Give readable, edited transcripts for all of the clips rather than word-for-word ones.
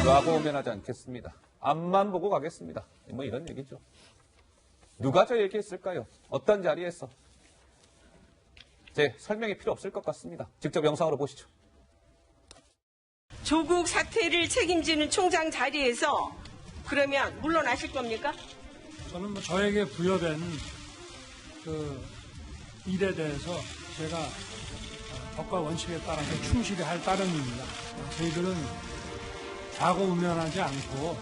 놔고 면하지 않겠습니다. 앞만 보고 가겠습니다. 뭐 이런 얘기죠. 누가 저 얘기했을까요? 어떤 자리에서? 제 설명이 필요 없을 것 같습니다. 직접 영상으로 보시죠. 조국 사태를 책임지는 총장 자리에서 그러면 물러나실 겁니까? 저는 뭐 저에게 부여된 그 일에 대해서 제가 법과 원칙에 따라서 충실히 할 따름입니다. 저희들은 좌고우면하지 않고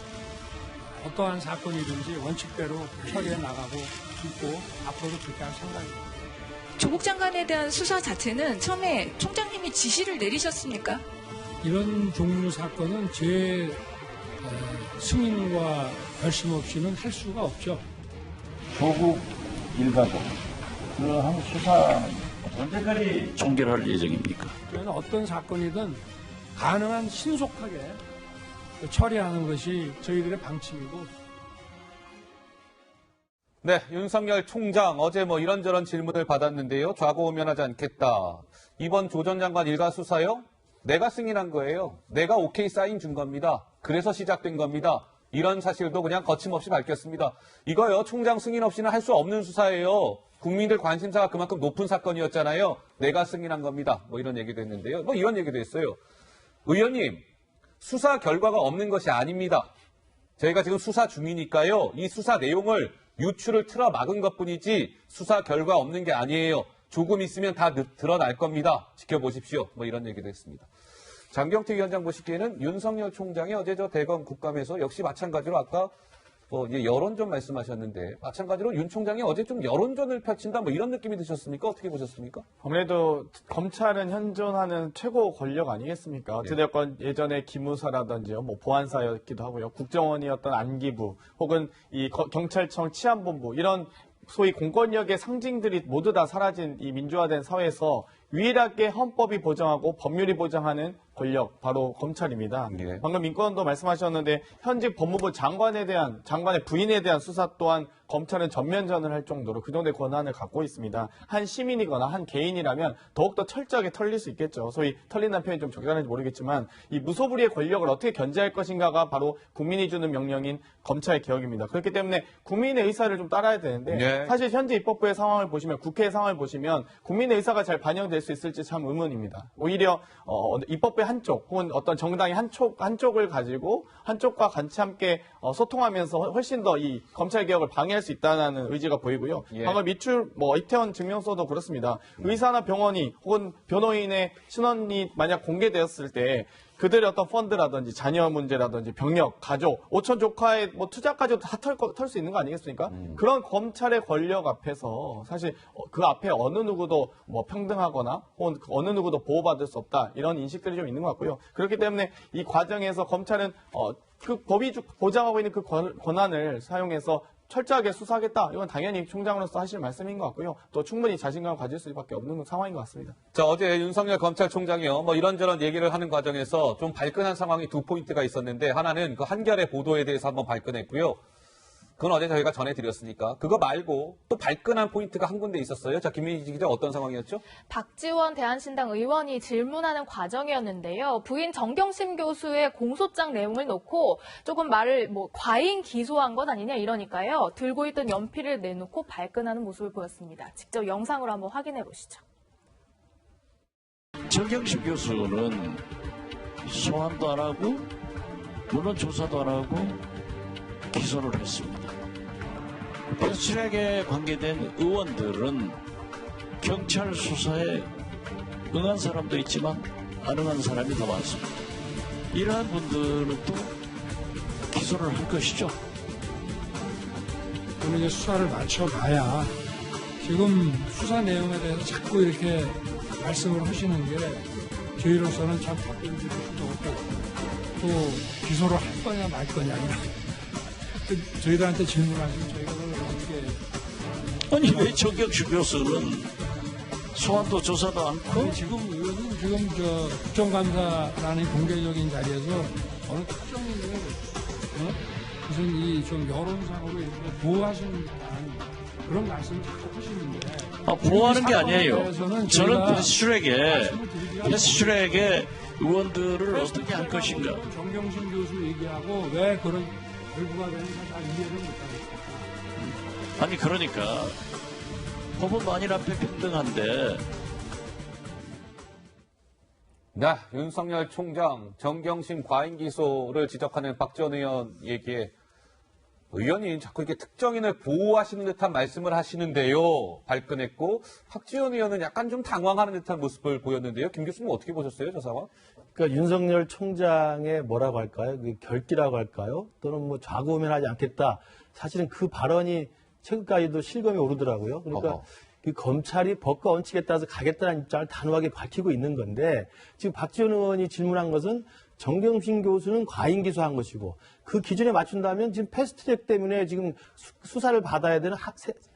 어떠한 사건이든지 원칙대로 처리해 나가고 있고 앞으로도 그렇게 할 생각입니다. 조국 장관에 대한 수사 자체는 처음에 총장님이 지시를 내리셨습니까? 이런 종류 사건은 제 승인과 결심 없이는 할 수가 없죠. 조국 일가족 그한 수사 언제까지 종결할 예정입니까? 저희는 어떤 사건이든 가능한 신속하게 처리하는 것이 저희들의 방침이고. 네, 윤석열 총장 어제 뭐 이런저런 질문을 받았는데요. 좌고우면하지 않겠다. 이번 조 전 장관 일가 수사요? 내가 승인한 거예요. 내가 오케이 사인 준 겁니다. 그래서 시작된 겁니다. 이런 사실도 그냥 거침없이 밝혔습니다. 이거요, 총장 승인 없이는 할 수 없는 수사예요. 국민들 관심사가 그만큼 높은 사건이었잖아요. 내가 승인한 겁니다. 뭐 이런 얘기도 했는데요. 뭐 이런 얘기도 했어요. 의원님, 수사 결과가 없는 것이 아닙니다. 저희가 지금 수사 중이니까요. 이 수사 내용을 유출을 틀어 막은 것뿐이지 수사 결과 없는 게 아니에요. 조금 있으면 다 드러날 겁니다. 지켜보십시오. 뭐 이런 얘기도 했습니다. 장경태 위원장 보시기에는 윤석열 총장이 어제 저 대검 국감에서 역시 마찬가지로 아까 이제 여론전 말씀하셨는데 마찬가지로 윤 총장이 어제 좀 여론전을 펼친다 뭐 이런 느낌이 드셨습니까? 어떻게 보셨습니까? 아무래도 검찰은 현존하는 최고 권력 아니겠습니까? 어찌됐건 예전에 기무사라든지 뭐 보안사였기도 하고요. 국정원이었던 안기부 혹은 이 경찰청 치안본부 이런 소위 공권력의 상징들이 모두 다 사라진 이 민주화된 사회에서 유일하게 헌법이 보장하고 법률이 보장하는 권력, 바로 검찰입니다. 예. 방금 민권도 말씀하셨는데 현직 법무부 장관의 부인에 대한 수사 또한 검찰은 전면전을 할 정도로 그 정도의 권한을 갖고 있습니다. 한 시민이거나 한 개인이라면 더욱더 철저하게 털릴 수 있겠죠. 소위 털린다는 표현이 좀 적절한지 모르겠지만 이 무소불위의 권력을 어떻게 견제할 것인가가 바로 국민이 주는 명령인 검찰 개혁입니다. 그렇기 때문에 국민의 의사를 좀 따라야 되는데 네. 사실 현재 입법부의 상황을 보시면 국회의 상황을 보시면 국민의 의사가 잘 반영될 수 있을지 참 의문입니다. 오히려 입법부의 한쪽 혹은 어떤 정당의 한쪽을 가지고 한쪽과 같이 함께 소통하면서 훨씬 더 이 검찰 개혁을 방해할 수 있다는 의지가 보이고요. 예. 방금 이태원 증명서도 그렇습니다. 의사나 병원이 혹은 변호인의 신원이 만약 공개되었을 때 그들의 어떤 펀드라든지 자녀 문제라든지 병력, 가족, 오천 조카의 뭐 투자까지도 다 털 수 있는 거 아니겠습니까? 그런 검찰의 권력 앞에서 사실 그 앞에 어느 누구도 뭐 평등하거나 혹은 어느 누구도 보호받을 수 없다 이런 인식들이 좀 있는 것 같고요. 그렇기 때문에 이 과정에서 검찰은 그 법이 보장하고 있는 그 권한을 사용해서 철저하게 수사하겠다. 이건 당연히 총장으로서 하실 말씀인 것 같고요. 또 충분히 자신감을 가질 수밖에 없는 상황인 것 같습니다. 자, 어제 윤석열 검찰총장이요. 뭐 이런저런 얘기를 하는 과정에서 좀 발끈한 상황이 두 포인트가 있었는데 하나는 그 한겨레 보도에 대해서 한번 발끈했고요. 그건 어제 저희가 전해드렸으니까. 그거 말고 또 발끈한 포인트가 한 군데 있었어요. 자, 김민희 기자 어떤 상황이었죠? 박지원 대한신당 의원이 질문하는 과정이었는데요. 부인 정경심 교수의 공소장 내용을 놓고 조금 말을 과잉 기소한 것 아니냐 이러니까요. 들고 있던 연필을 내놓고 발끈하는 모습을 보였습니다. 직접 영상으로 한번 확인해 보시죠. 정경심 교수는 소환도 안 하고 물론 조사도 안 하고 기소를 했습니다. 배수출액에 관계된 의원들은 경찰 수사에 응한 사람도 있지만 안 응한 사람이 더 많습니다. 이러한 분들은 또 기소를 할 것이죠. 저는 이제 수사를 마쳐봐야 지금 수사 내용에 대해서 자꾸 이렇게 말씀을 하시는 게 저희로서는 참 답변드리기 좋고 또 기소를 할 거냐 말 거냐 이런 저희들한테 질문하시면 저희가 어떻게 아니 왜 정경심 교수는 소환도 조사도 않고 지금 의원은 지금 국정감사라는 공개적인 자리에서 어느 특정인을 무슨 이 좀 여론상으로 이렇게 보호하시는 그런 말씀을 자꾸 하시는데 보호하는 게 아니에요. 저는 패스트트랙에 의원들을 어떻게 할 것인가. 정경심 교수 얘기하고 왜 그런 결과가 되는지 잘 이해를 못하겠어요. 아니 그러니까 법은 만일 앞에平等한데 네, 윤석열 총장 정경심 과잉 기소를 지적하는 박지원 의원 얘기에 의원이 자꾸 이렇게 특정인을 보호하시는 듯한 말씀을 하시는데요. 발끈했고 박지원 의원은 약간 좀 당황하는 듯한 모습을 보였는데요. 김 교수님 어떻게 보셨어요, 저 상황? 그러니까 윤석열 총장의 뭐라고 할까요? 그 결기라고 할까요? 또는 뭐 좌고우면하지 않겠다. 사실은 그 발언이 최근까지도 실검에 오르더라고요. 그러니까 어허. 그 검찰이 법과 원칙에 따라서 가겠다는 입장을 단호하게 밝히고 있는 건데 지금 박지원 의원이 질문한 것은 정경심 교수는 과잉 기소한 것이고 그 기준에 맞춘다면 지금 패스트트랙 때문에 지금 수사를 받아야 되는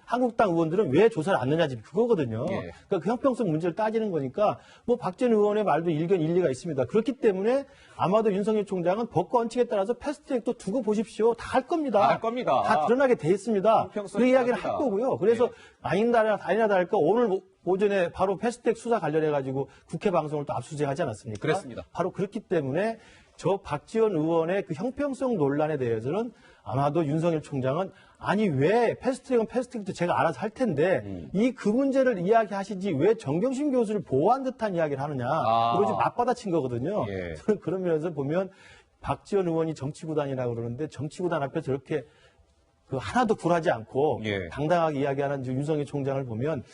한국당 의원들은 왜 조사를 안 넣느냐 지금 그거거든요. 예. 그러니까 그 형평성 문제를 따지는 거니까 뭐 박지원 의원의 말도 일리가 있습니다. 그렇기 때문에 아마도 윤석열 총장은 법과 원칙에 따라서 패스트트랙도 두고 보십시오. 다 할 겁니다. 다 할 겁니다. 다 드러나게 돼 있습니다. 형평성이 그 이야기를 다르다. 할 거고요. 그래서 예. 아니다 다를까 오늘 오전에 바로 패스트트랙 수사 관련해가지고 국회 방송을 또 압수수색하지 않았습니까? 그랬습니다. 바로 그렇기 때문에 저 박지원 의원의 그 형평성 논란에 대해서는 아마도 윤석열 총장은 아니 왜 패스트트랙은 패스트트랙도 제가 알아서 할 텐데 그 문제를 이야기하시지 왜 정경심 교수를 보호한 듯한 이야기를 하느냐 그걸 지금 맞받아친 거거든요. 예. 저는 그런 면에서 보면 박지원 의원이 정치구단이라고 그러는데 정치구단 앞에 저렇게 그 하나도 굴하지 않고 예. 당당하게 이야기하는 윤석열 총장을 보면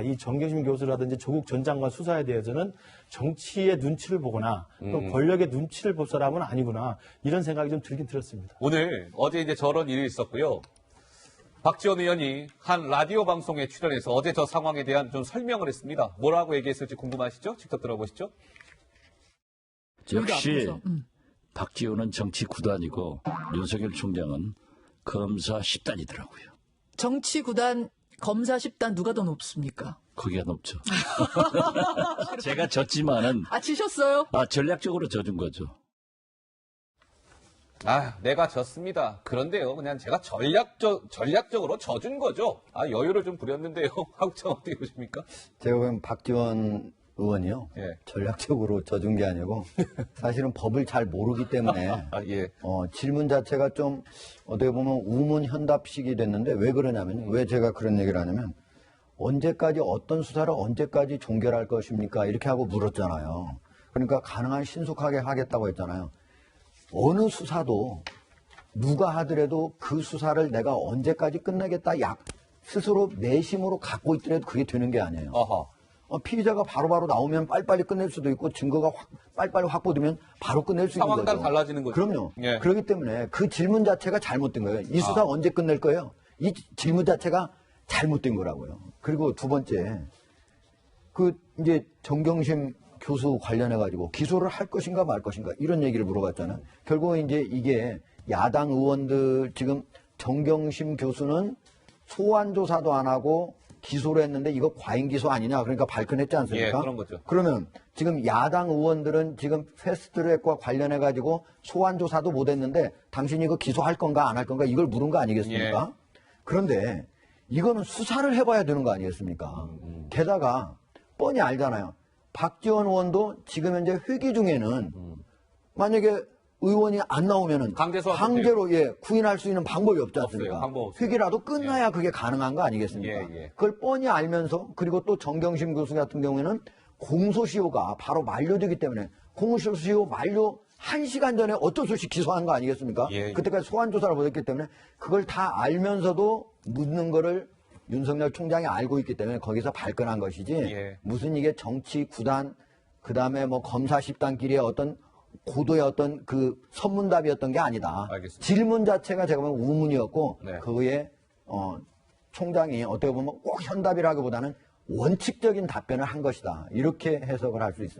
이 정경심 교수라든지 조국 전 장관 수사에 대해서는 정치의 눈치를 보거나 또 권력의 눈치를 볼 사람은 아니구나 이런 생각이 좀 들긴 들었습니다. 오늘 어제 이제 저런 일이 있었고요. 박지원 의원이 한 라디오 방송에 출연해서 어제 저 상황에 대한 좀 설명을 했습니다. 뭐라고 얘기했을지 궁금하시죠? 직접 들어보시죠. 역시 박지원은 정치 9단이고 윤석열 총장은 검사 10단이더라고요. 정치 9단, 검사 10단 누가 더 높습니까? 거기가 높죠. 제가 졌지만은 지셨어요? 전략적으로 져준 거죠. 내가 졌습니다. 그런데요, 그냥 제가 전략적으로 져준 거죠. 여유를 좀 부렸는데요. 하국장 어떻게 보십니까? 제가 보면 박지원 의원이요. 예. 전략적으로 져준 게 아니고 사실은 법을 잘 모르기 때문에 예. 질문 자체가 좀 어떻게 보면 우문현답식이 됐는데 왜 그러냐면 왜 제가 그런 얘기를 하냐면 언제까지 어떤 수사를 언제까지 종결할 것입니까? 이렇게 하고 물었잖아요. 그러니까 가능한 신속하게 하겠다고 했잖아요. 어느 수사도 누가 하더라도 그 수사를 내가 언제까지 끝내겠다 스스로 내심으로 갖고 있더라도 그게 되는 게 아니에요. 어허. 피의자가 바로바로 나오면 빨리빨리 끝낼 수도 있고 증거가 빨리빨리 확보되면 바로 끝낼 수 있는 거죠. 상황당 달라지는 거죠. 그럼요. 예. 그렇기 때문에 그 질문 자체가 잘못된 거예요. 이 수사 언제 끝낼 거예요? 이 질문 자체가 잘못된 거라고요. 그리고 두 번째, 이제 정경심 교수 관련해가지고 기소를 할 것인가 말 것인가 이런 얘기를 물어봤잖아요. 결국은 이제 이게 야당 의원들 지금 정경심 교수는 소환 조사도 안 하고 기소를 했는데 이거 과잉 기소 아니냐 그러니까 발끈했지 않습니까? 예, 그런 거죠. 그러면 지금 야당 의원들은 지금 패스트트랙과 관련해 가지고 소환 조사도 못 했는데 당신이 이거 기소할 건가 안 할 건가 이걸 물은 거 아니겠습니까? 그런데 이거는 수사를 해봐야 되는 거 아니겠습니까? 게다가 뻔히 알잖아요. 박지원 의원도 지금 현재 회기 중에는 만약에 의원이 안 나오면은 강제로 구인할 수 있는 방법이 없지 않습니까? 없어요. 방법 없어요. 회기라도 끝나야 그게 가능한 거 아니겠습니까? 예. 그걸 뻔히 알면서 그리고 또 정경심 교수 같은 경우에는 공소시효가 바로 만료되기 때문에 공소시효 만료 1시간 전에 어쩔 수 없이 기소한 거 아니겠습니까? 예. 그때까지 소환 조사를 못했기 때문에 그걸 다 알면서도 묻는 거를 윤석열 총장이 알고 있기 때문에 거기서 발끈한 것이지 예. 무슨 이게 정치 9단 그다음에 뭐 검사 10단끼리의 어떤 고도의 어떤 그 선문답이었던 게 아니다. 알겠습니다. 질문 자체가 제가 보면 우문이었고 네. 그거에 총장이 어떻게 보면 꼭 현답이라기보다는 원칙적인 답변을 한 것이다. 이렇게 해석을 할 수 있습니다.